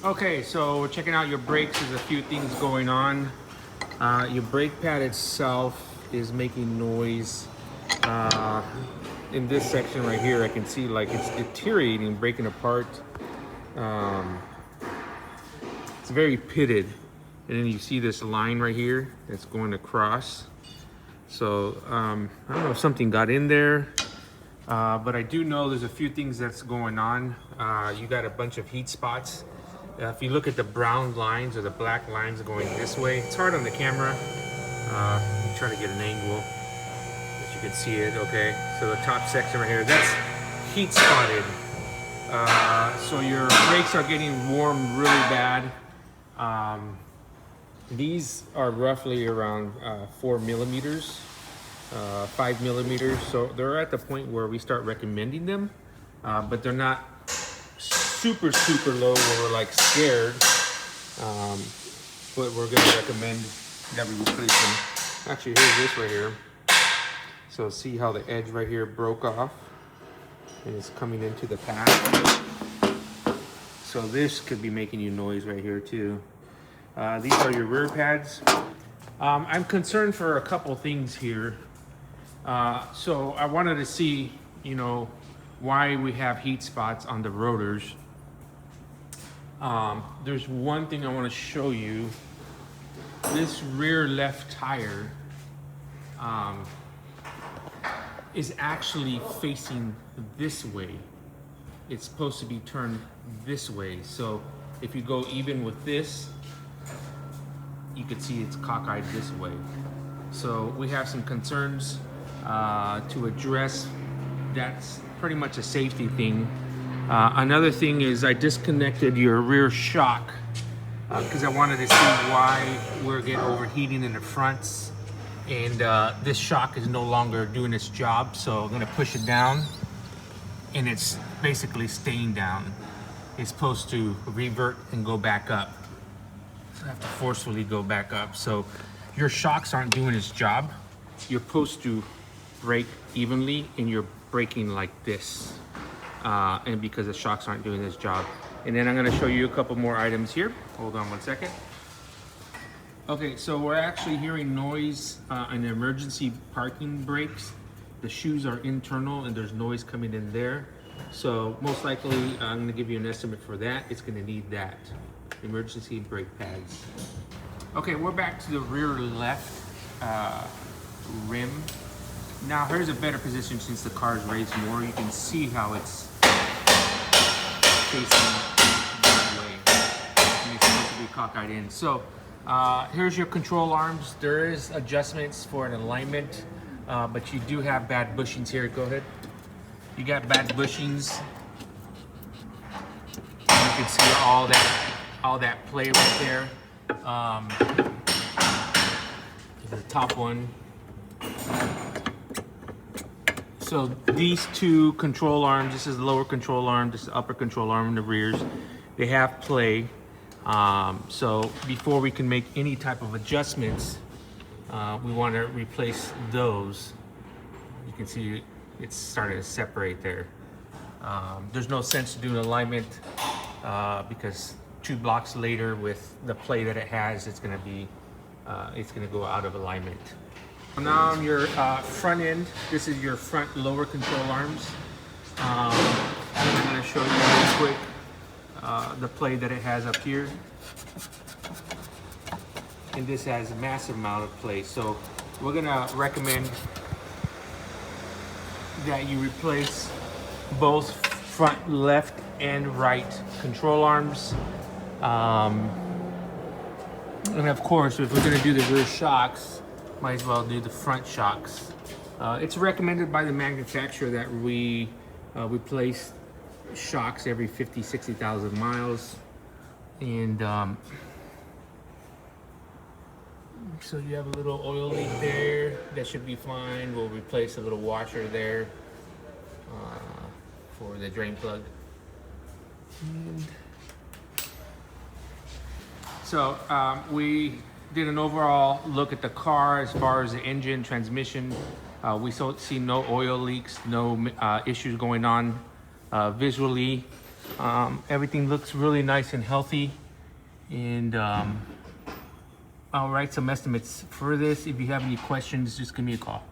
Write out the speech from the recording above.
Okay, so we're checking out your brakes. There's a few things going on. Your brake pad itself is making noise. Uh, in this section right here, I can see like it's deteriorating, breaking apart. Um, it's very pitted. And then you see this line right here that's going across. So I don't know if something got in there, but I do know there's a few things that's going on. You got a bunch of heat spots. If you look at the brown lines or the black lines going this way, it's hard on the camera. I'm trying to get an angle that you can see it. Okay, so the top section right here, that's heat spotted. So your brakes are getting warm really bad. These are roughly around 4 millimeters, 5 millimeters. So they're at the point where we start recommending them, but they're not super low where we're like scared. But we're gonna recommend that we replace them. Actually, here's this right here. So see how the edge right here broke off and it's coming into the pad. So this could be making you noise right here too. These are your rear pads. I'm concerned for a couple things here. So I wanted to see, you know, why we have heat spots on the rotors. There's one thing I want to show you. This rear left tire is actually facing this way. It's supposed to be turned this way. So if you go even with this, you can see it's cockeyed this way. So we have some concerns to address. That's pretty much a safety thing. Another thing is I disconnected your rear shock because I wanted to see why we're getting overheating in the fronts. And this shock is no longer doing its job. So I'm gonna push it down and it's basically staying down. It's supposed to revert and go back up. So I have to forcefully go back up. So your shocks aren't doing its job. You're supposed to brake evenly and you're braking like this. And because the shocks aren't doing this job. And then I'm gonna show you a couple more items here. Hold on one second. Okay, so we're actually hearing noise in emergency parking brakes. The shoes are internal and there's noise coming in there. So most likely, I'm gonna give you an estimate for that. It's gonna need that. Emergency brake pads. Okay, we're back to the rear left rim. Now here's a better position since the car's raised more. You can see how it's facing that way. And it's supposed to be cockeyed in. So here's your control arms. There is adjustments for an alignment, but you do have bad bushings here. Go ahead. You got bad bushings. You can see all that play right there. The top one. So these two control arms, this is the lower control arm, this is the upper control arm in the rears. They have play. So before we can make any type of adjustments, we want to replace those. You can see it's starting to separate there. There's no sense to do an alignment because 2 blocks later with the play that it has, it's going to go out of alignment. Now on your front end, this is your front lower control arms. I'm going to show you real quick the play that it has up here. And this has a massive amount of play. So we're going to recommend that you replace both front left and right control arms. And of course, if we're going to do the rear shocks, might as well do the front shocks. It's recommended by the manufacturer that we replace shocks every 60,000 miles. And so you have a little oil leak there. That should be fine. We'll replace a little washer there for the drain plug. And so we did an overall look at the car as far as the engine, transmission. We see no oil leaks, no issues going on visually. Everything looks really nice and healthy. And I'll write some estimates for this. If you have any questions, just give me a call.